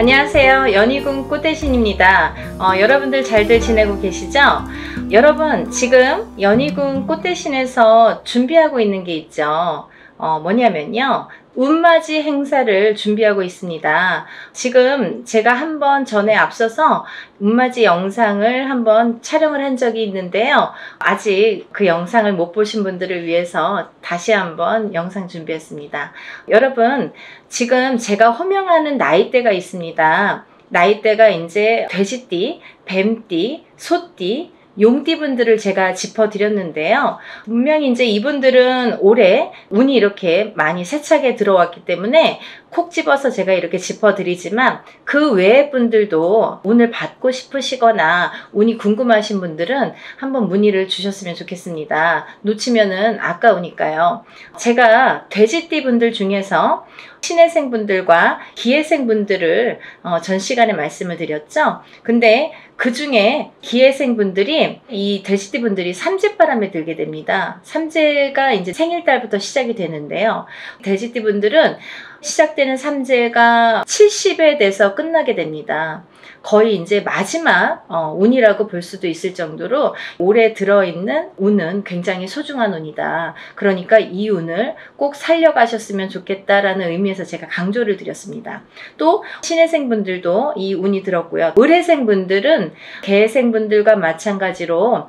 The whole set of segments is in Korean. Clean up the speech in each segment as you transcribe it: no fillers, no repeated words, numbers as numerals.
안녕하세요. 연희궁 꽃대신입니다. 여러분들 잘들 지내고 계시죠? 여러분, 지금 연희궁 꽃대신에서 준비하고 있는 게 있죠. 뭐냐면요, 운맞이 행사를 준비하고 있습니다. 지금 제가 한번 전에 앞서서 운맞이 영상을 한번 촬영을 한 적이 있는데요. 아직 그 영상을 못 보신 분들을 위해서 다시 한번 영상 준비했습니다. 여러분, 지금 제가 호명하는 나이대가 있습니다. 나이대가 이제 돼지띠, 뱀띠, 소띠, 용띠 분들을 제가 짚어드렸는데요. 분명히 이제 이분들은 올해 운이 이렇게 많이 세차게 들어왔기 때문에 콕 집어서 제가 이렇게 짚어드리지만, 그 외의 분들도 운을 받고 싶으시거나 운이 궁금하신 분들은 한번 문의를 주셨으면 좋겠습니다. 놓치면은 아까우니까요. 제가 돼지띠 분들 중에서 신해생 분들과 기해생 분들을 전 시간에 말씀을 드렸죠. 근데 그 중에 기해생 분들이, 이 돼지띠 분들이 삼재바람에 들게 됩니다. 삼재가 이제 생일달부터 시작이 되는데요. 돼지띠 분들은 시작되는 삼재가 70에 돼서 끝나게 됩니다. 거의 이제 마지막 운이라고 볼 수도 있을 정도로 올해 들어있는 운은 굉장히 소중한 운이다. 그러니까 이 운을 꼭 살려가셨으면 좋겠다라는 의미에서 제가 강조를 드렸습니다. 또 신해생 분들도 이 운이 들었고요. 을해생 분들은 개해생 분들과 마찬가지로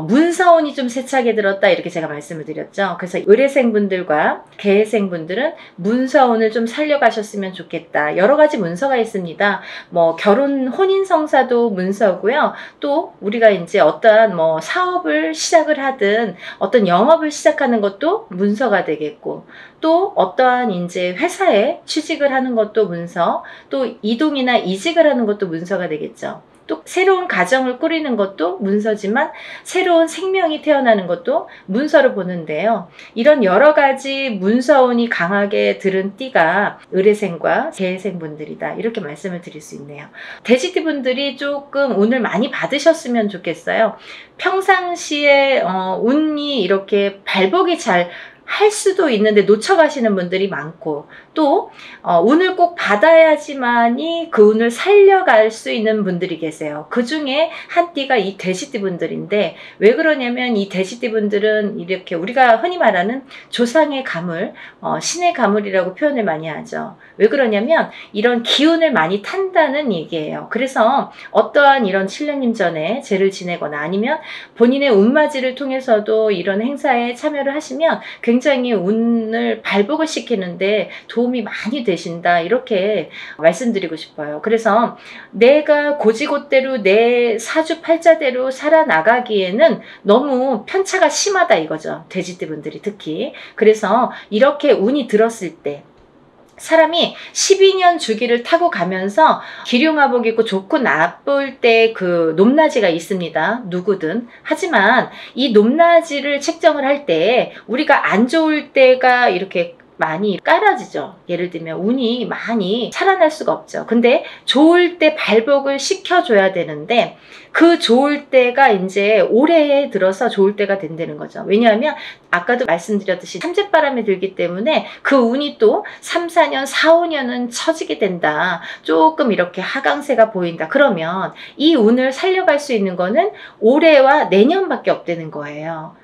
문서운이 좀 세차게 들었다, 이렇게 제가 말씀을 드렸죠. 그래서 을해생 분들과 개해생 분들은 문서운을 좀 살려가셨으면 좋겠다. 여러 가지 문서가 있습니다. 뭐 결혼 혼인성사도 문서고요. 또 우리가 이제 어떠한 뭐 사업을 시작을 하든 어떤 영업을 시작하는 것도 문서가 되겠고, 또 어떠한 이제 회사에 취직을 하는 것도 문서, 또 이동이나 이직을 하는 것도 문서가 되겠죠. 또 새로운 가정을 꾸리는 것도 문서지만 새로운 생명이 태어나는 것도 문서로 보는데요. 이런 여러 가지 문서운이 강하게 들은 띠가 을해생과 개해생 분들이다, 이렇게 말씀을 드릴 수 있네요. 돼지띠 분들이 조금 운을 많이 받으셨으면 좋겠어요. 평상시에 운이 이렇게 발복이 잘 할 수도 있는데 놓쳐가시는 분들이 많고, 또 운을 꼭 받아야지만이 그 운을 살려갈 수 있는 분들이 계세요. 그 중에 한 띠가 이 돼지띠 분들인데, 왜 그러냐면 이 돼지띠 분들은 이렇게 우리가 흔히 말하는 조상의 가물, 신의 가물이라고 표현을 많이 하죠. 왜 그러냐면 이런 기운을 많이 탄다는 얘기예요. 그래서 어떠한 이런 칠령님 전에 제를 지내거나 아니면 본인의 운맞이를 통해서도 이런 행사에 참여를 하시면 굉장히 운을 발복을 시키는데 도움이 많이 되신다, 이렇게 말씀드리고 싶어요. 그래서 내가 고지고대로 내 사주팔자대로 살아나가기에는 너무 편차가 심하다, 이거죠. 돼지띠 분들이 특히. 그래서 이렇게 운이 들었을 때 사람이 12년 주기를 타고 가면서 기륭화복 입고 좋고 나쁠 때 그 높낮이가 있습니다. 누구든. 하지만 이 높낮이를 책정을 할 때 우리가 안 좋을 때가 이렇게 많이 깔아지죠. 예를 들면 운이 많이 살아날 수가 없죠. 근데 좋을 때 발복을 시켜줘야 되는데, 그 좋을 때가 이제 올해에 들어서 좋을 때가 된다는 거죠. 왜냐하면 아까도 말씀드렸듯이 삼재바람이 들기 때문에 그 운이 또 3, 4년, 4, 5년은 처지게 된다. 조금 이렇게 하강세가 보인다. 그러면 이 운을 살려갈 수 있는 거는 올해와 내년밖에 없다는 거예요.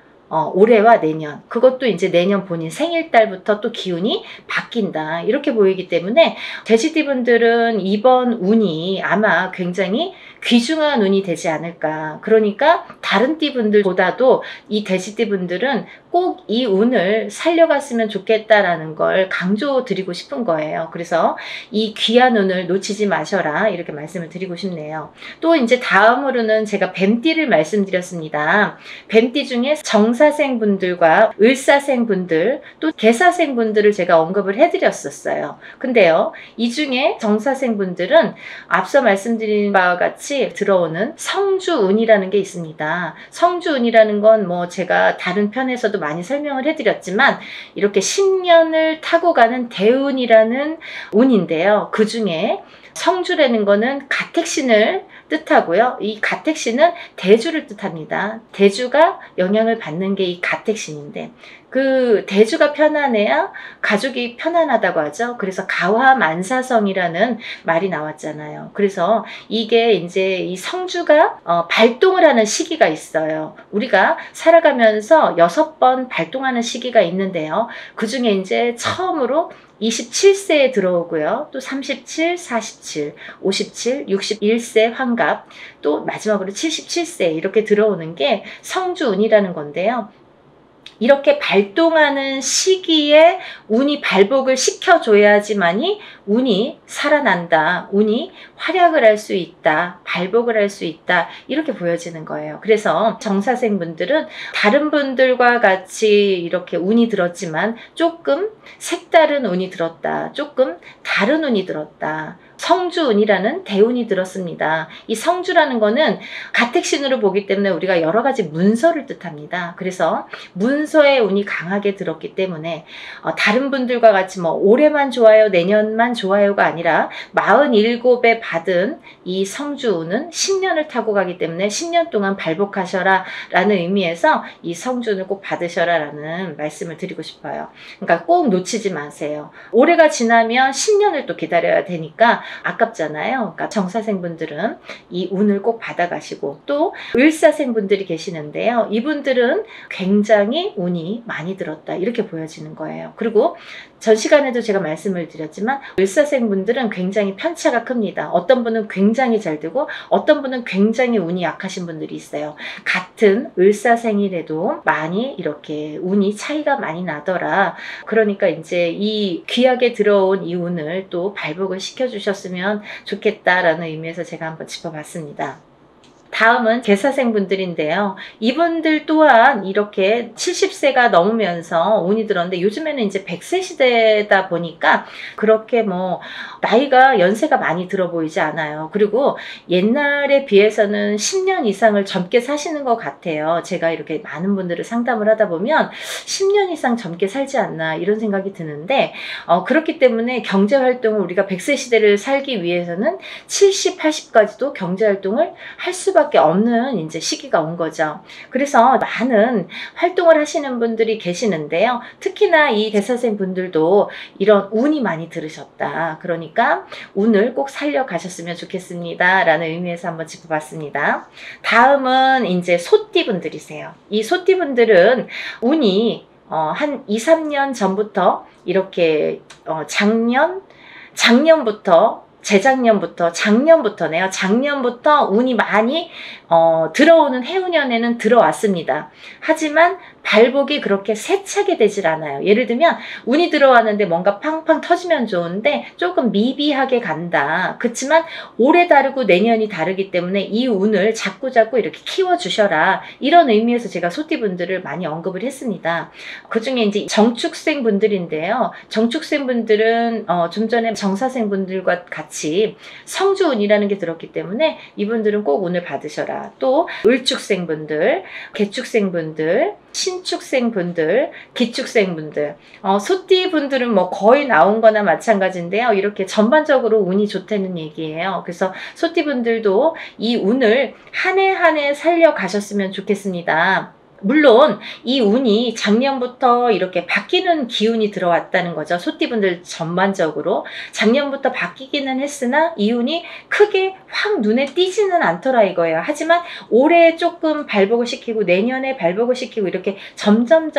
올해와 내년, 그것도 이제 내년 본인 생일달부터 또 기운이 바뀐다, 이렇게 보이기 때문에 돼지띠 분들은 이번 운이 아마 굉장히 귀중한 운이 되지 않을까. 그러니까 다른 띠 분들보다도 이 돼지띠 분들은 꼭 이 운을 살려갔으면 좋겠다라는 걸 강조드리고 싶은 거예요. 그래서 이 귀한 운을 놓치지 마셔라, 이렇게 말씀을 드리고 싶네요. 또 이제 다음으로는 제가 뱀띠를 말씀드렸습니다. 뱀띠 중에 정사생 분들과 을사생 분들, 또 개사생 분들을 제가 언급을 해드렸었어요. 근데요, 이 중에 정사생 분들은 앞서 말씀드린 바와 같이 들어오는 성주운이라는 게 있습니다. 성주운이라는 건 뭐 제가 다른 편에서도 많이 설명을 해드렸지만, 이렇게 10년을 타고 가는 대운이라는 운인데요. 그 중에 성주라는 거는 가택신을 뜻하고요. 이 가택신은 대주를 뜻합니다. 대주가 영향을 받는 게 이 가택신인데, 그 대주가 편안해야 가족이 편안하다고 하죠. 그래서 가화만사성이라는 말이 나왔잖아요. 그래서 이게 이제 이 성주가 발동을 하는 시기가 있어요. 우리가 살아가면서 6번 발동하는 시기가 있는데요. 그 중에 이제 처음으로 27세에 들어오고요. 또 37, 47, 57, 61세 환갑, 또 마지막으로 77세 이렇게 들어오는 게 성주운이라는 건데요. 이렇게 발동하는 시기에 운이 발복을 시켜줘야지만이 운이 살아난다, 운이 활약을 할 수 있다, 발복을 할 수 있다, 이렇게 보여지는 거예요. 그래서 정사생 분들은 다른 분들과 같이 이렇게 운이 들었지만 조금 색다른 운이 들었다, 조금 다른 운이 들었다, 성주운이라는 대운이 들었습니다. 이 성주라는 거는 가택신으로 보기 때문에 우리가 여러 가지 문서를 뜻합니다. 그래서 문서의 운이 강하게 들었기 때문에 다른 분들과 같이 뭐 올해만 좋아요, 내년만 좋아요가 아니라 47에 받은 이 성주운은 10년을 타고 가기 때문에 10년 동안 발복하셔라 라는 의미에서 이 성주운을 꼭 받으셔라 라는 말씀을 드리고 싶어요. 그러니까 꼭 놓치지 마세요. 올해가 지나면 10년을 또 기다려야 되니까 아깝잖아요. 그러니까 정사생분들은 이 운을 꼭 받아가시고, 또 을사생분들이 계시는데요. 이분들은 굉장히 운이 많이 들었다, 이렇게 보여지는 거예요. 그리고 전 시간에도 제가 말씀을 드렸지만 을사생분들은 굉장히 편차가 큽니다. 어떤 분은 굉장히 잘 되고 어떤 분은 굉장히 운이 약하신 분들이 있어요. 같은 을사생이라도 많이 이렇게 운이 차이가 많이 나더라. 그러니까 이제 이 귀하게 들어온 이 운을 또 발복을 시켜주셨으면 좋겠다라는 의미에서 제가 한번 짚어봤습니다. 다음은 계사생분들인데요. 이분들 또한 이렇게 70세가 넘으면서 운이 들었는데, 요즘에는 이제 100세 시대다 보니까 그렇게 뭐 나이가 연세가 많이 들어 보이지 않아요. 그리고 옛날에 비해서는 10년 이상을 젊게 사시는 것 같아요. 제가 이렇게 많은 분들을 상담을 하다 보면 10년 이상 젊게 살지 않나 이런 생각이 드는데, 그렇기 때문에 경제활동을 우리가 100세 시대를 살기 위해서는 70, 80까지도 경제활동을 할 수밖에 없는 이제 시기가 온 거죠. 그래서 많은 활동을 하시는 분들이 계시는데요. 특히나 이 계사생 분들도 이런 운이 많이 들으셨다, 그러니까 운을 꼭 살려가셨으면 좋겠습니다 라는 의미에서 한번 짚어봤습니다. 다음은 이제 소띠 분들이세요. 이 소띠 분들은 운이 한 2, 3년 전부터 이렇게 작년부터네요. 작년부터 운이 많이 들어오는 해운년에는 들어왔습니다. 하지만 발복이 그렇게 세차게 되질 않아요. 예를 들면 운이 들어왔는데 뭔가 팡팡 터지면 좋은데 조금 미비하게 간다. 그렇지만 올해 다르고 내년이 다르기 때문에 이 운을 자꾸자꾸 이렇게 키워주셔라, 이런 의미에서 제가 소띠분들을 많이 언급을 했습니다. 그 중에 이제 정축생 분들인데요. 정축생 분들은 좀 전에 정사생 분들과 같이 성주운이라는 게 들었기 때문에 이분들은 꼭 운을 받으셔라. 또 을축생 분들, 개축생 분들, 신축생 분들, 기축생 분들, 소띠 분들은 뭐 거의 나온 거나 마찬가지인데요. 이렇게 전반적으로 운이 좋다는 얘기예요. 그래서 소띠 분들도 이 운을 한 해 한 해 살려 가셨으면 좋겠습니다. 물론 이 운이 작년부터 이렇게 바뀌는 기운이 들어왔다는 거죠. 소띠분들 전반적으로 작년부터 바뀌기는 했으나 이 운이 크게 확 눈에 띄지는 않더라 이거예요. 하지만 올해 조금 발복을 시키고 내년에 발복을 시키고 이렇게 점점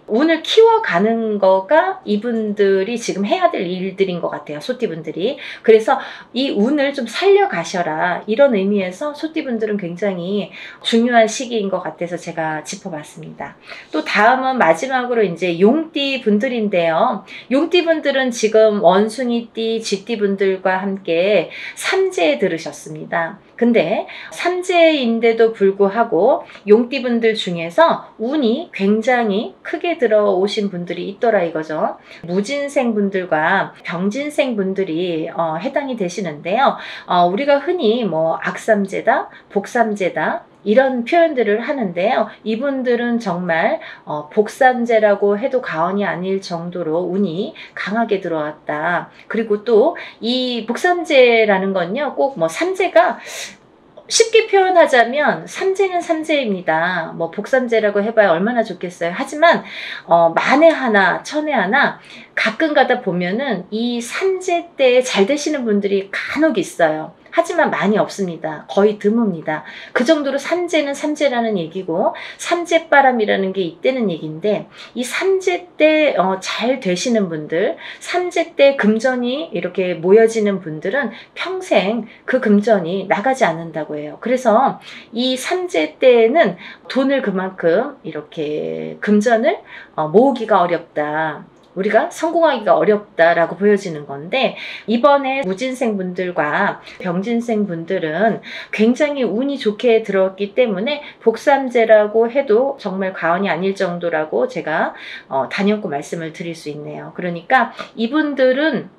운을 키워가는 거가 이분들이 지금 해야 될 일들인 것 같아요. 소띠분들이. 그래서 이 운을 좀 살려가셔라, 이런 의미에서 소띠분들은 굉장히 중요한 시기인 것 같아서 제가 짚어봤습니다. 또 다음은 마지막으로 이제 용띠 분들인데요. 용띠 분들은 지금 원숭이띠, 쥐띠 분들과 함께 삼재에 들으셨습니다. 근데 삼재인데도 불구하고 용띠 분들 중에서 운이 굉장히 크게 들어오신 분들이 있더라 이거죠. 무진생 분들과 병진생 분들이 해당이 되시는데요. 우리가 흔히 뭐 악삼재다, 복삼재다 이런 표현들을 하는데요. 이분들은 정말 복삼재라고 해도 과언이 아닐 정도로 운이 강하게 들어왔다. 그리고 또 이 복삼재라는 건요, 꼭 뭐 삼재가 쉽게 표현하자면 삼재는 삼재입니다. 뭐 복삼재라고 해봐야 얼마나 좋겠어요. 하지만 만에 하나 천에 하나 가끔 가다 보면은 이 삼재 때 잘 되시는 분들이 간혹 있어요. 하지만 많이 없습니다. 거의 드뭅니다. 그 정도로 삼재는 삼재라는 얘기고 삼재바람이라는 게 있다는 얘기인데, 이 삼재 때 잘 되시는 분들, 삼재 때 금전이 이렇게 모여지는 분들은 평생 그 금전이 나가지 않는다고 해요. 그래서 이 삼재 때에는 돈을 그만큼 이렇게 금전을 모으기가 어렵다. 우리가 성공하기가 어렵다라고 보여지는 건데, 이번에 무진생 분들과 병진생 분들은 굉장히 운이 좋게 들어왔기 때문에 복삼재라고 해도 정말 과언이 아닐 정도라고 제가 단연코 말씀을 드릴 수 있네요. 그러니까 이분들은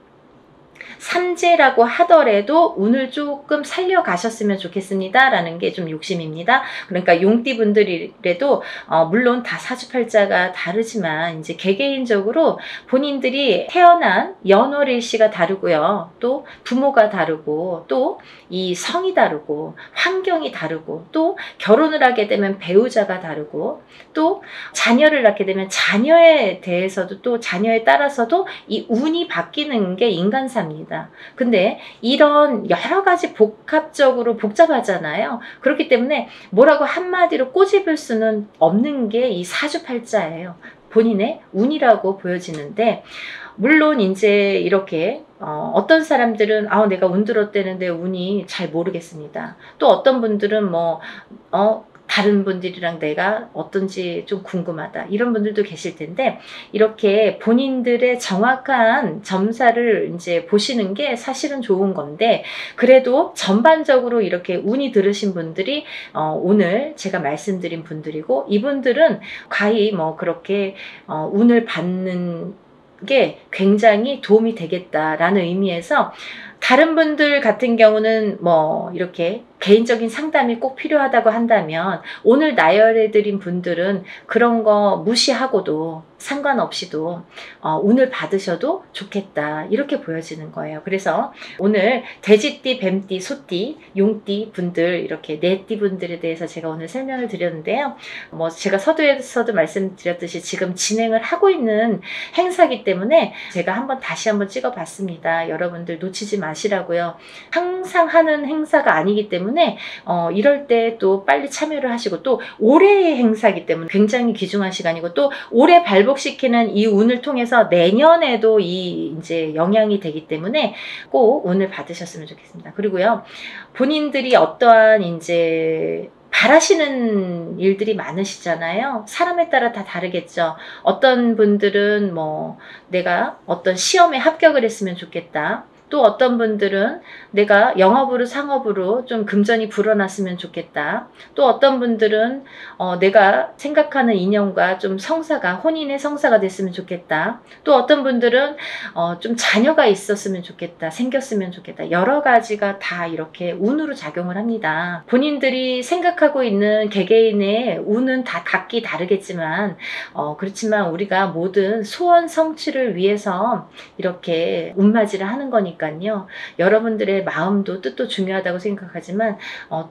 삼재라고 하더라도 운을 조금 살려가셨으면 좋겠습니다 라는 게 좀 욕심입니다. 그러니까 용띠 분들이라도 물론 다 사주팔자가 다르지만 이제 개개인적으로 본인들이 태어난 연월일시가 다르고요, 또 부모가 다르고, 또 이 성이 다르고, 환경이 다르고, 또 결혼을 하게 되면 배우자가 다르고, 또 자녀를 낳게 되면 자녀에 대해서도, 또 자녀에 따라서도 이 운이 바뀌는 게 인간사입니다. 근데 이런 여러 가지 복합적으로 복잡하잖아요. 그렇기 때문에 뭐라고 한마디로 꼬집을 수는 없는 게 이 사주팔자예요. 본인의 운이라고 보여지는데, 물론 이제 이렇게 어떤 사람들은 내가 운 들었대는데 운이 잘 모르겠습니다. 또 어떤 분들은 다른 분들이랑 내가 어떤지 좀 궁금하다, 이런 분들도 계실 텐데, 이렇게 본인들의 정확한 점사를 이제 보시는 게 사실은 좋은 건데, 그래도 전반적으로 이렇게 운이 들으신 분들이 오늘 제가 말씀드린 분들이고, 이분들은 과히 그렇게 운을 받는 게 굉장히 도움이 되겠다라는 의미에서, 다른 분들 같은 경우는 이렇게 개인적인 상담이 꼭 필요하다고 한다면, 오늘 나열해드린 분들은 그런 거 무시하고도 상관없이도 운을 받으셔도 좋겠다, 이렇게 보여지는 거예요. 그래서 오늘 돼지띠, 뱀띠, 소띠, 용띠 분들, 이렇게 네 띠 분들에 대해서 제가 오늘 설명을 드렸는데요. 제가 서두에서도 말씀드렸듯이 지금 진행을 하고 있는 행사이기 때문에 제가 다시 한번 찍어봤습니다. 여러분들 놓치지 마시라고요. 항상 하는 행사가 아니기 때문에 이럴 때 또 빨리 참여를 하시고, 또 올해의 행사이기 때문에 굉장히 귀중한 시간이고, 또 올해 발복시키는 이 운을 통해서 내년에도 이제 영향이 되기 때문에 꼭 운을 받으셨으면 좋겠습니다. 그리고요, 본인들이 어떠한 이제 바라시는 일들이 많으시잖아요. 사람에 따라 다 다르겠죠. 어떤 분들은 내가 어떤 시험에 합격을 했으면 좋겠다. 또 어떤 분들은 내가 영업으로 상업으로 좀 금전이 불어났으면 좋겠다. 또 어떤 분들은 내가 생각하는 인연과 좀 성사가, 혼인의 성사가 됐으면 좋겠다. 또 어떤 분들은 좀 자녀가 있었으면 좋겠다, 생겼으면 좋겠다. 여러 가지가 다 이렇게 운으로 작용을 합니다. 본인들이 생각하고 있는 개개인의 운은 다 각기 다르겠지만, 그렇지만 우리가 모든 소원 성취를 위해서 이렇게 운맞이를 하는 거니까 여러분들의 마음도 뜻도 중요하다고 생각하지만,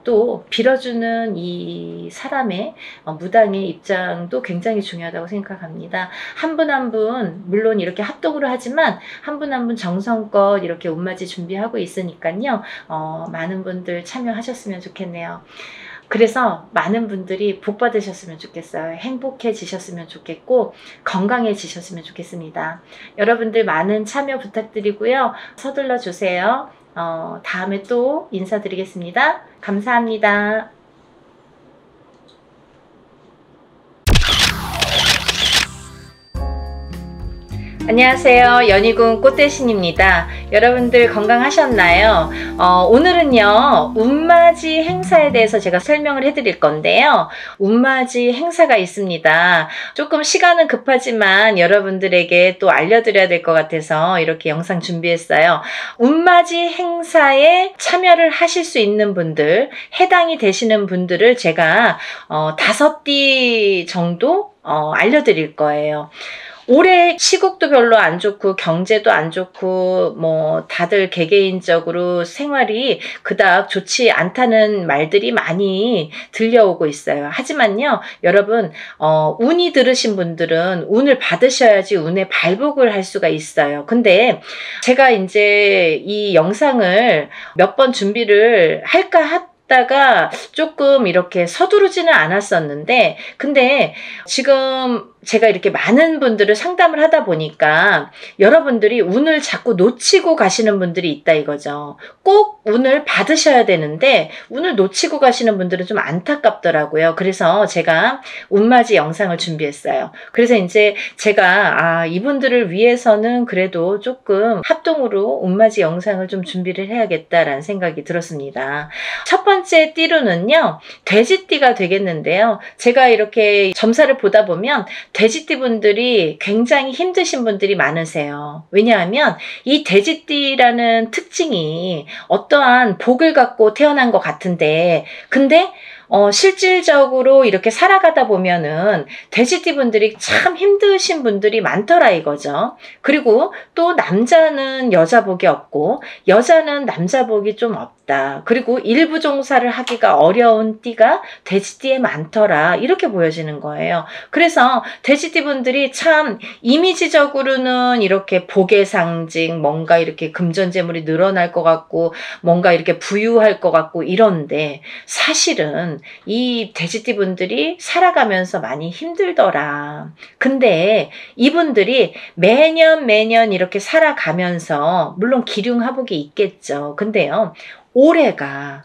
또 빌어주는 이 사람의 무당의 입장도 굉장히 중요하다고 생각합니다. 한 분 한 분 물론 이렇게 합동으로 하지만 한 분 한 분 정성껏 이렇게 운맞이 준비하고 있으니까요. 많은 분들 참여하셨으면 좋겠네요. 그래서 많은 분들이 복 받으셨으면 좋겠어요. 행복해지셨으면 좋겠고, 건강해지셨으면 좋겠습니다. 여러분들 많은 참여 부탁드리고요. 서둘러 주세요. 다음에 또 인사드리겠습니다. 감사합니다. 안녕하세요. 연희군 꽃대신입니다. 여러분들 건강하셨나요? 오늘은요, 운맞이 행사에 대해서 제가 설명을 해드릴 건데요. 운맞이 행사가 있습니다. 조금 시간은 급하지만 여러분들에게 또 알려드려야 될 것 같아서 이렇게 영상 준비했어요. 운맞이 행사에 참여를 하실 수 있는 분들, 해당이 되시는 분들을 제가 5띠 정도 알려드릴 거예요. 올해 시국도 별로 안 좋고 경제도 안 좋고 뭐 다들 개개인적으로 생활이 그닥 좋지 않다는 말들이 많이 들려오고 있어요. 하지만요, 여러분, 운이 들으신 분들은 운을 받으셔야지 운의 발복을 할 수가 있어요. 근데 제가 이제 이 영상을 몇 번 준비를 할까 다가 조금 이렇게 서두르지는 않았었는데, 근데 지금 제가 이렇게 많은 분들을 상담을 하다 보니까 여러분들이 운을 자꾸 놓치고 가시는 분들이 있다 이거죠. 꼭 운을 받으셔야 되는데 운을 놓치고 가시는 분들은 좀 안타깝더라고요. 그래서 제가 운맞이 영상을 준비했어요. 그래서 이제 제가 이분들을 위해서는 그래도 조금 합동으로 운맞이 영상을 좀 준비를 해야겠다라는 생각이 들었습니다. 첫 번째 띠로는요, 돼지띠가 되겠는데요. 제가 이렇게 점사를 보다 보면 돼지띠 분들이 굉장히 힘드신 분들이 많으세요. 왜냐하면 이 돼지띠라는 특징이 어떠한 복을 갖고 태어난 것 같은데, 근데 실질적으로 이렇게 살아가다 보면은 돼지띠 분들이 참 힘드신 분들이 많더라 이거죠. 그리고 또 남자는 여자 복이 없고 여자는 남자 복이 좀 없다. 그리고 일부 종사를 하기가 어려운 띠가 돼지띠에 많더라. 이렇게 보여지는 거예요. 그래서 돼지띠 분들이 참 이미지적으로는 이렇게 복의 상징, 뭔가 이렇게 금전재물이 늘어날 것 같고 뭔가 이렇게 부유할 것 같고 이런데, 사실은 이 돼지띠 분들이 살아가면서 많이 힘들더라. 근데 이분들이 매년 이렇게 살아가면서 물론 기륭하복이 있겠죠. 근데요, 올해가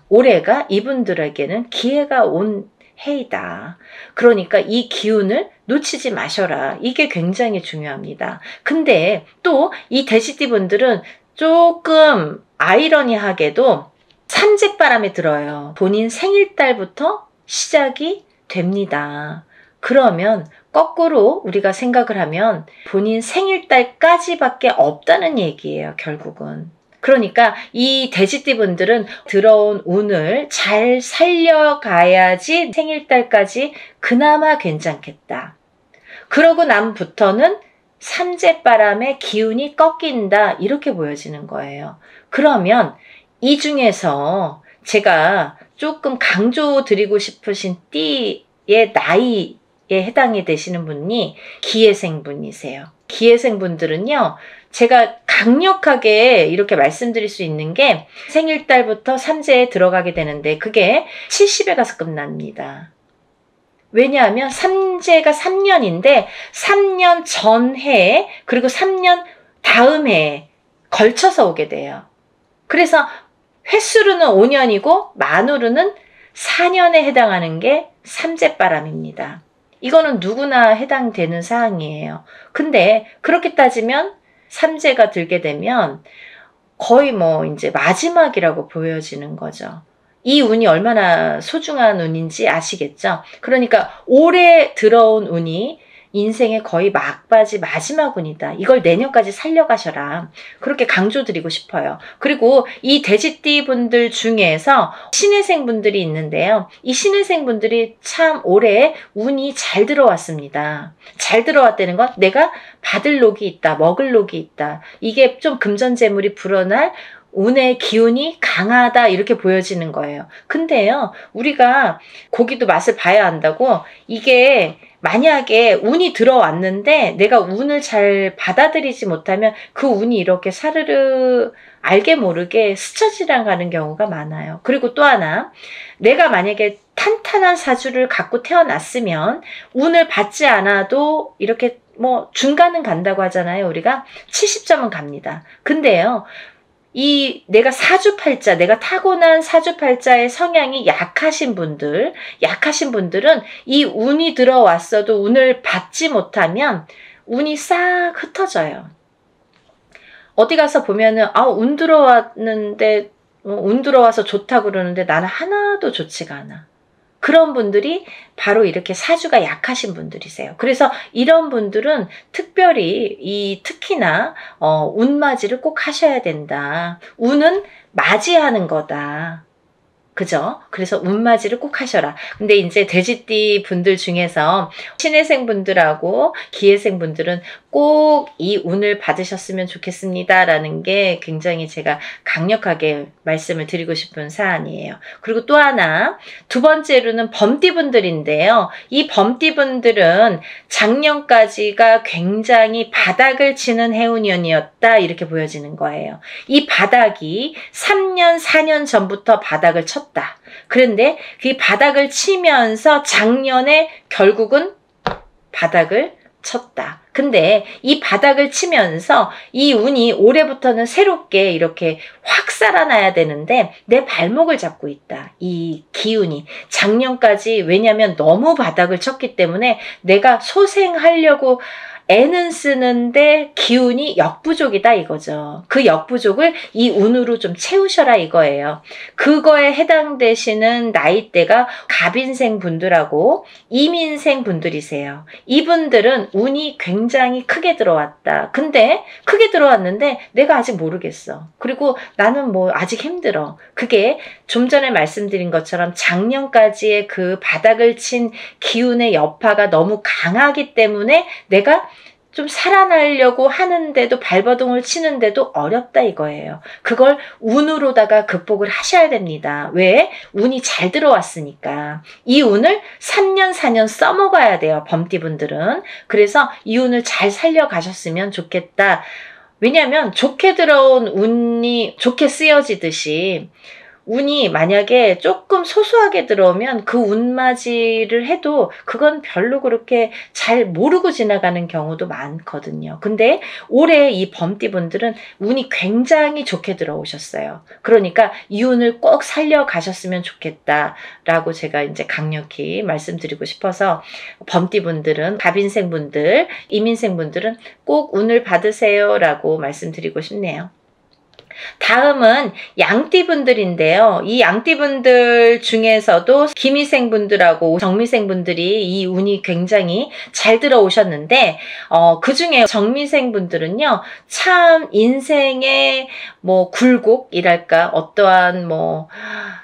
이분들에게는 기회가 온 해이다. 그러니까 이 기운을 놓치지 마셔라. 이게 굉장히 중요합니다. 근데 또 이 돼지띠 분들은 조금 아이러니하게도 삼재바람에 들어요. 본인 생일달부터 시작이 됩니다. 그러면 거꾸로 우리가 생각을 하면 본인 생일달까지밖에 없다는 얘기예요, 결국은. 그러니까 이 돼지띠 분들은 들어온 운을 잘 살려가야지 생일달까지 그나마 괜찮겠다. 그러고 남부터는 삼재바람의 기운이 꺾인다, 이렇게 보여지는 거예요. 그러면 이 중에서 제가 조금 강조드리고 싶으신 띠의 나이에 해당이 되시는 분이 기해생 분이세요. 기해생 분들은요, 제가 강력하게 이렇게 말씀드릴 수 있는 게 생일달부터 삼재에 들어가게 되는데 그게 70에 가서 끝납니다. 왜냐하면 삼재가 3년인데 3년 전해에 그리고 3년 다음 해에 걸쳐서 오게 돼요. 그래서 횟수로는 5년이고 만으로는 4년에 해당하는 게 삼재바람입니다. 이거는 누구나 해당되는 사항이에요. 근데 그렇게 따지면 삼재가 들게 되면 거의 뭐 이제 마지막이라고 보여지는 거죠. 이 운이 얼마나 소중한 운인지 아시겠죠? 그러니까 올해 들어온 운이 인생의 거의 막바지 마지막 운이다. 이걸 내년까지 살려가셔라. 그렇게 강조드리고 싶어요. 그리고 이 돼지띠 분들 중에서 신해생 분들이 있는데요. 이 신해생 분들이 참 올해 운이 잘 들어왔습니다. 잘 들어왔다는 건 내가 받을 녹이 있다, 먹을 녹이 있다. 이게 좀 금전재물이 불어날 운의 기운이 강하다, 이렇게 보여지는 거예요. 근데요, 우리가 고기도 맛을 봐야 한다고, 이게 만약에 운이 들어왔는데 내가 운을 잘 받아들이지 못하면 그 운이 이렇게 사르르 알게 모르게 스쳐 지나가는 경우가 많아요. 그리고 또 하나, 내가 만약에 탄탄한 사주를 갖고 태어났으면 운을 받지 않아도 이렇게 뭐 중간은 간다고 하잖아요. 우리가 70점은 갑니다. 근데요, 이 내가 사주팔자, 내가 타고난 사주팔자의 성향이 약하신 분들은 이 운이 들어왔어도 운을 받지 못하면 운이 싹 흩어져요. 어디 가서 보면은 운 들어왔는데 운 들어와서 좋다고 그러는데 나는 하나도 좋지가 않아. 그런 분들이 바로 이렇게 사주가 약하신 분들이세요. 그래서 이런 분들은 특별히 특히나 운맞이를 꼭 하셔야 된다. 운은 맞이하는 거다. 그죠? 그래서 운맞이를 꼭 하셔라. 근데 이제 돼지띠 분들 중에서 신해생 분들하고 기해생 분들은 꼭 이 운을 받으셨으면 좋겠습니다. 라는 게 굉장히 제가 강력하게 말씀을 드리고 싶은 사안이에요. 그리고 또 하나, 두 번째로는 범띠 분들인데요. 이 범띠 분들은 작년까지가 굉장히 바닥을 치는 해운년이었다. 이렇게 보여지는 거예요. 이 바닥이 3년, 4년 전부터 바닥을 쳤다. 그런데 그 바닥을 치면서 작년에 결국은 바닥을 쳤다. 근데 이 바닥을 치면서 이 운이 올해부터는 새롭게 이렇게 확 살아나야 되는데 내 발목을 잡고 있다. 이 기운이. 작년까지 왜냐면 너무 바닥을 쳤기 때문에 내가 소생하려고 애는 쓰는데 기운이 역부족이다 이거죠. 그 역부족을 이 운으로 좀 채우셔라 이거예요. 그거에 해당되시는 나이대가 갑인생 분들하고 이민생 분들이세요. 이분들은 운이 굉장히 크게 들어왔다. 근데 크게 들어왔는데 내가 아직 모르겠어. 그리고 나는 뭐 아직 힘들어. 그게 좀 전에 말씀드린 것처럼 작년까지의 그 바닥을 친 기운의 여파가 너무 강하기 때문에 내가 좀 살아나려고 하는데도 발버둥을 치는데도 어렵다 이거예요. 그걸 운으로다가 극복을 하셔야 됩니다. 왜? 운이 잘 들어왔으니까. 이 운을 3년 4년 써먹어야 돼요. 범띠분들은. 그래서 이 운을 잘 살려가셨으면 좋겠다. 왜냐하면 좋게 들어온 운이 좋게 쓰여지듯이 운이 만약에 조금 소소하게 들어오면 그 운맞이를 해도 그건 별로 그렇게 잘 모르고 지나가는 경우도 많거든요. 근데 올해 이 범띠분들은 운이 굉장히 좋게 들어오셨어요. 그러니까 이 운을 꼭 살려가셨으면 좋겠다라고 제가 이제 강력히 말씀드리고 싶어서 범띠분들은 갑인생분들, 이민생분들은 꼭 운을 받으세요라고 말씀드리고 싶네요. 다음은 양띠분들인데요. 이 양띠분들 중에서도 기미생분들하고 정미생분들이 이 운이 굉장히 잘 들어오셨는데 그 중에 정미생분들은요. 참 인생의 뭐 굴곡이랄까 어떠한 뭐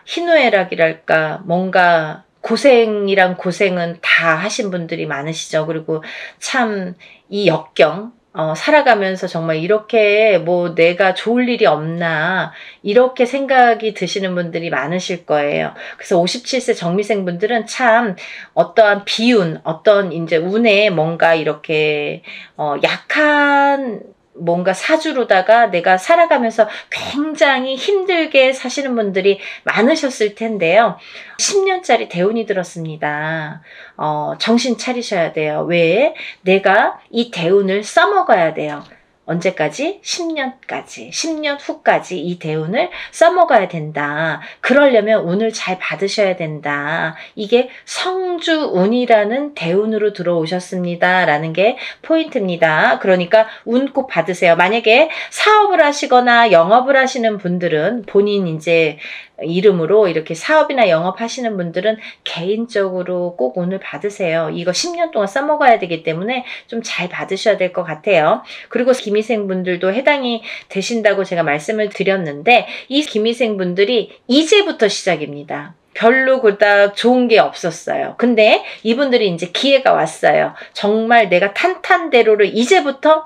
희노애락이랄까 뭔가 고생이란 고생은 다 하신 분들이 많으시죠. 그리고 참 이 역경 살아가면서 정말 이렇게 뭐 내가 좋을 일이 없나 이렇게 생각이 드시는 분들이 많으실 거예요. 그래서 57세 정미생 분들은 참 어떠한 비운, 어떤 이제 운에 뭔가 이렇게 약한 뭔가 사주로다가 내가 살아가면서 굉장히 힘들게 사시는 분들이 많으셨을 텐데요. 10년짜리 대운이 들었습니다. 정신 차리셔야 돼요. 왜? 내가 이 대운을 써먹어야 돼요. 언제까지? 10년까지. 10년 후까지 이 대운을 써먹어야 된다. 그러려면 운을 잘 받으셔야 된다. 이게 성주운이라는 대운으로 들어오셨습니다. 라는 게 포인트입니다. 그러니까 운 꼭 받으세요. 만약에 사업을 하시거나 영업을 하시는 분들은 본인 이제 이름으로 이렇게 사업이나 영업하시는 분들은 개인적으로 꼭 운을 받으세요. 이거 10년 동안 써먹어야 되기 때문에 좀 잘 받으셔야 될 것 같아요. 그리고 기미생분들도 해당이 되신다고 제가 말씀을 드렸는데 이 기미생분들이 이제부터 시작입니다. 별로 그닥 좋은 게 없었어요. 근데 이분들이 이제 기회가 왔어요. 정말 내가 탄탄대로를 이제부터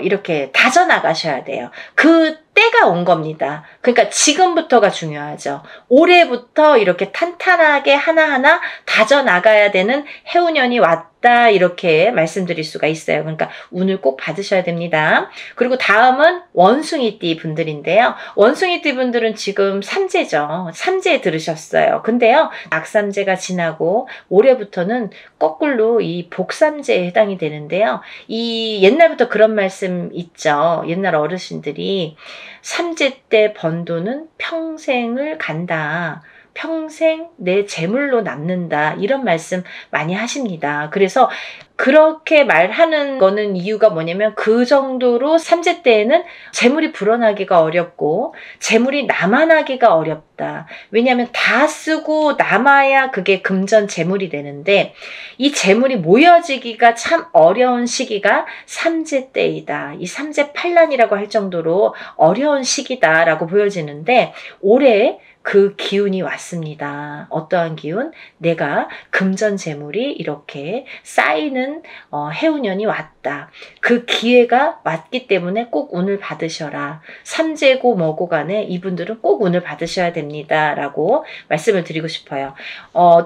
이렇게 다져나가셔야 돼요. 그 때가 온 겁니다. 그러니까 지금부터가 중요하죠. 올해부터 이렇게 탄탄하게 하나하나 다져나가야 되는 해운년이 왔다 이렇게 말씀드릴 수가 있어요. 그러니까 운을 꼭 받으셔야 됩니다. 그리고 다음은 원숭이띠 분들인데요. 원숭이띠 분들은 지금 삼재죠. 삼재에 들으셨어요. 근데요. 악삼재가 지나고 올해부터는 거꾸로 이 복삼재에 해당이 되는데요. 이 옛날부터 그런 말씀 있죠. 옛날 어르신들이 삼재 때 번 돈은 평생을 간다. 평생 내 재물로 남는다. 이런 말씀 많이 하십니다. 그래서 그렇게 말하는 거는 이유가 뭐냐면 그 정도로 삼재 때에는 재물이 불어나기가 어렵고 재물이 남아나기가 어렵다. 왜냐하면 다 쓰고 남아야 그게 금전 재물이 되는데 이 재물이 모여지기가 참 어려운 시기가 삼재 때이다. 이 삼재 팔란이라고 할 정도로 어려운 시기다라고 보여지는데 올해 그 기운이 왔습니다. 어떠한 기운? 내가 금전 재물이 이렇게 쌓이는 해운년이 왔다. 그 기회가 왔기 때문에 꼭 운을 받으셔라. 삼재고 뭐고 간에 이분들은 꼭 운을 받으셔야 됩니다. 라고 말씀을 드리고 싶어요.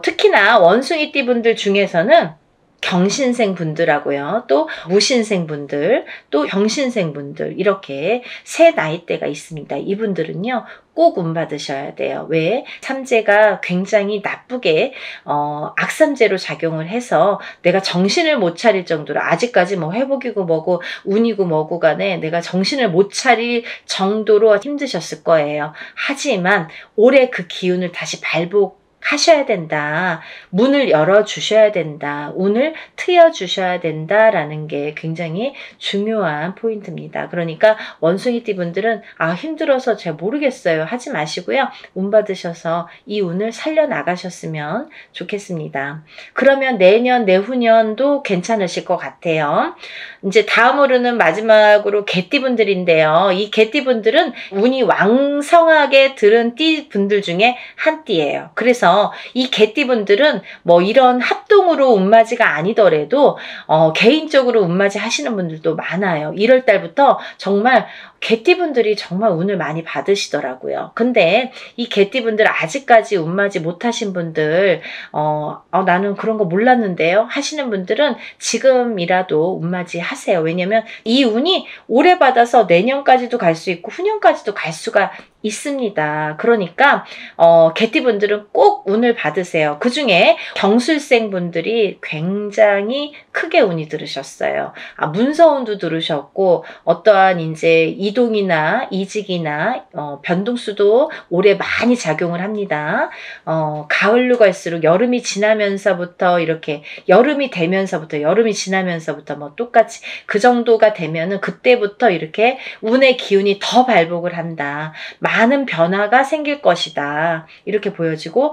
특히나 원숭이띠 분들 중에서는 경신생 분들하고요. 또 무신생 분들, 또 병신생 분들 이렇게 세 나이대가 있습니다. 이분들은요. 꼭 운 받으셔야 돼요. 왜? 삼재가 굉장히 나쁘게 악삼재로 작용을 해서 내가 정신을 못 차릴 정도로 아직까지 뭐 회복이고 뭐고 운이고 뭐고 간에 내가 정신을 못 차릴 정도로 힘드셨을 거예요. 하지만 올해 그 기운을 다시 하셔야 된다. 문을 열어주셔야 된다. 운을 트여주셔야 된다라는 게 굉장히 중요한 포인트입니다. 그러니까 원숭이띠 분들은 힘들어서 잘 모르겠어요. 하지 마시고요. 운 받으셔서 이 운을 살려나가셨으면 좋겠습니다. 그러면 내년, 내후년도 괜찮으실 것 같아요. 이제 다음으로는 마지막으로 개띠 분들인데요. 이 개띠 분들은 운이 왕성하게 들은 띠 분들 중에 한 띠예요. 그래서 이 개띠분들은 뭐 이런 합동으로 운맞이가 아니더라도 개인적으로 운맞이 하시는 분들도 많아요. 1월 달부터 정말 개띠분들이 정말 운을 많이 받으시더라고요. 근데 이 개띠분들 아직까지 운맞이 못하신 분들 나는 그런 거 몰랐는데요 하시는 분들은 지금이라도 운맞이 하세요. 왜냐면 이 운이 올해 받아서 내년까지도 갈 수 있고 후년까지도 갈 수가 있습니다. 그러니까 개띠분들은 꼭 운을 받으세요. 그 중에 경술생 분들이 굉장히 크게 운이 들으셨어요. 문서운도 들으셨고 어떠한 이제 이동이나 이직이나 변동수도 올해 많이 작용을 합니다. 가을로 갈수록 여름이 지나면서부터 이렇게 여름이 지나면서부터 뭐 똑같이 그 정도가 되면은 그때부터 이렇게 운의 기운이 더 발복을 한다. 많은 변화가 생길 것이다. 이렇게 보여지고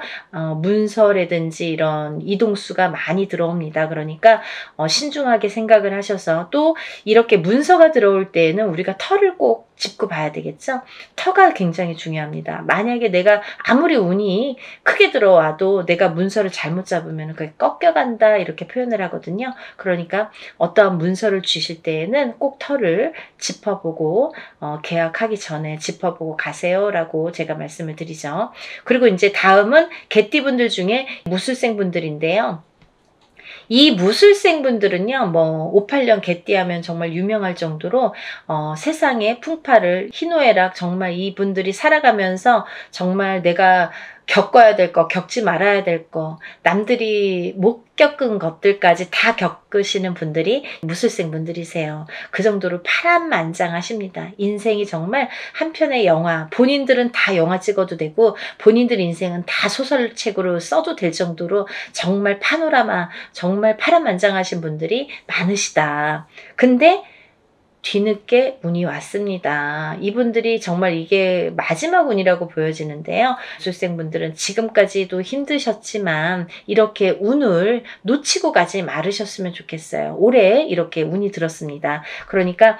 문서라든지 이런 이동수가 많이 들어옵니다. 그러니까 신중하게 생각을 하셔서 또 이렇게 문서가 들어올 때에는 우리가 터를 꼭 짚고 봐야 되겠죠. 터가 굉장히 중요합니다. 만약에 내가 아무리 운이 크게 들어와도 내가 문서를 잘못 잡으면 그게 꺾여간다 이렇게 표현을 하거든요. 그러니까 어떠한 문서를 주실 때에는 꼭 터를 짚어보고 계약하기 전에 짚어보고 가세요라고 제가 말씀을 드리죠. 그리고 이제 다음은 개띠분들 중에 무술생 분들인데요. 이 무술생 분들은요, 뭐 58년 개띠하면 정말 유명할 정도로 세상의 풍파를 희노애락 정말 이분들이 살아가면서 정말 내가 겪어야 될 거, 겪지 말아야 될 거, 남들이 못 겪은 것들까지 다 겪으시는 분들이 무술생 분들이세요. 그 정도로 파란만장하십니다. 인생이 정말 한 편의 영화, 본인들은 다 영화 찍어도 되고 본인들 인생은 다 소설책으로 써도 될 정도로 정말 파노라마, 정말 파란만장하신 분들이 많으시다. 근데 뒤늦게 운이 왔습니다. 이분들이 정말 이게 마지막 운이라고 보여지는데요. 무술생분들은 지금까지도 힘드셨지만 이렇게 운을 놓치고 가지 말으셨으면 좋겠어요. 올해 이렇게 운이 들었습니다. 그러니까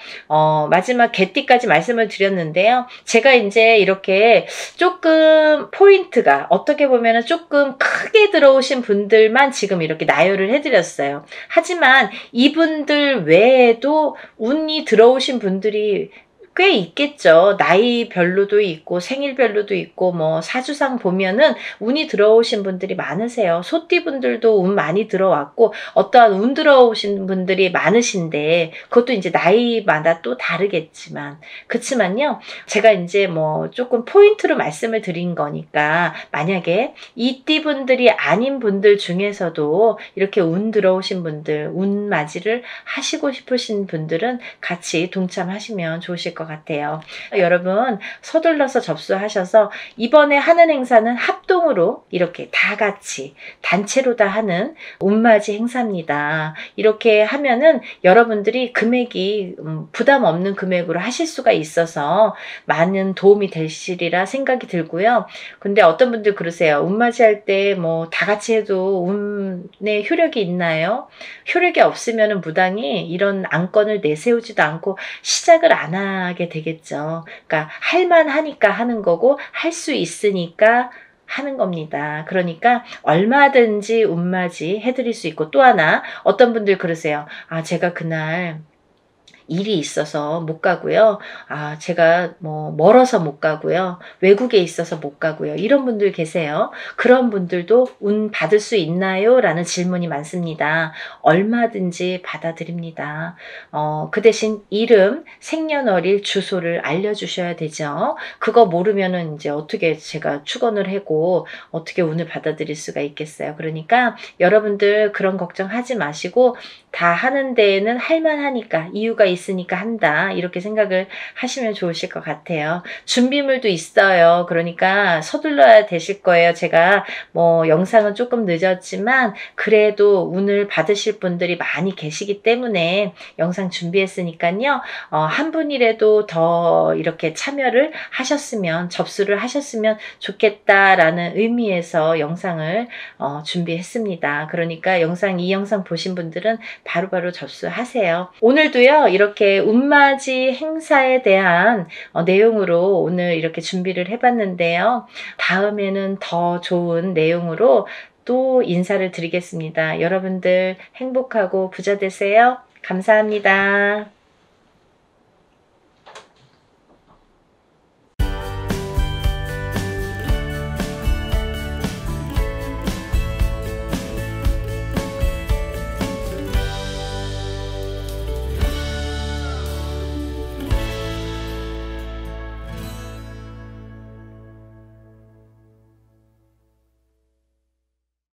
마지막 개띠까지 말씀을 드렸는데요. 제가 이제 이렇게 조금 포인트가 어떻게 보면 조금 크게 들어오신 분들만 지금 이렇게 나열을 해드렸어요. 하지만 이분들 외에도 운이 들어오신 분들이 꽤 있겠죠. 나이별로도 있고 생일별로도 있고 뭐 사주상 보면은 운이 들어오신 분들이 많으세요. 소띠분들도 운 많이 들어왔고 어떠한 운 들어오신 분들이 많으신데 그것도 이제 나이마다 또 다르겠지만 그치만요. 제가 이제 뭐 조금 포인트로 말씀을 드린 거니까 만약에 이 띠분들이 아닌 분들 중에서도 이렇게 운 들어오신 분들 운 맞이를 하시고 싶으신 분들은 같이 동참하시면 좋으실 것 같아요. 여러분 서둘러서 접수하셔서 이번에 하는 행사는 합동으로 이렇게 다 같이 단체로 다 하는 운맞이 행사입니다. 이렇게 하면은 여러분들이 금액이 부담 없는 금액으로 하실 수가 있어서 많은 도움이 되시리라 생각이 들고요. 근데 어떤 분들 그러세요. 운맞이 할 때 뭐 다 같이 해도 운의 효력이 있나요? 효력이 없으면 무당이 이런 안건을 내세우지도 않고 시작을 안 하게 하게 되겠죠. 그러니까 할만하니까 하는 거고 할 수 있으니까 하는 겁니다. 그러니까 얼마든지 운맞이 해드릴 수 있고, 또 하나 어떤 분들 그러세요. 아, 제가 그날 일이 있어서 못 가고요. 아, 제가 뭐 멀어서 못 가고요. 외국에 있어서 못 가고요. 이런 분들 계세요. 그런 분들도 운 받을 수 있나요? 라는 질문이 많습니다. 얼마든지 받아드립니다. 그 대신 이름, 생년월일, 주소를 알려주셔야 되죠. 그거 모르면은 이제 어떻게 제가 축원을 하고 어떻게 운을 받아들일 수가 있겠어요. 그러니까 여러분들 그런 걱정하지 마시고, 다 하는 데에는 할만하니까, 이유가 있으니까 한다, 이렇게 생각을 하시면 좋으실 것 같아요. 준비물도 있어요. 그러니까 서둘러야 되실 거예요. 제가 뭐 영상은 조금 늦었지만 그래도 운을 받으실 분들이 많이 계시기 때문에 영상 준비했으니까요. 한 분이라도 더 이렇게 참여를 하셨으면, 접수를 하셨으면 좋겠다라는 의미에서 영상을 준비했습니다. 그러니까 이 영상 보신 분들은 바로바로 접수하세요. 오늘도요, 이렇게 운맞이 행사에 대한 내용으로 오늘 이렇게 준비를 해봤는데요. 다음에는 더 좋은 내용으로 또 인사를 드리겠습니다. 여러분들 행복하고 부자 되세요. 감사합니다.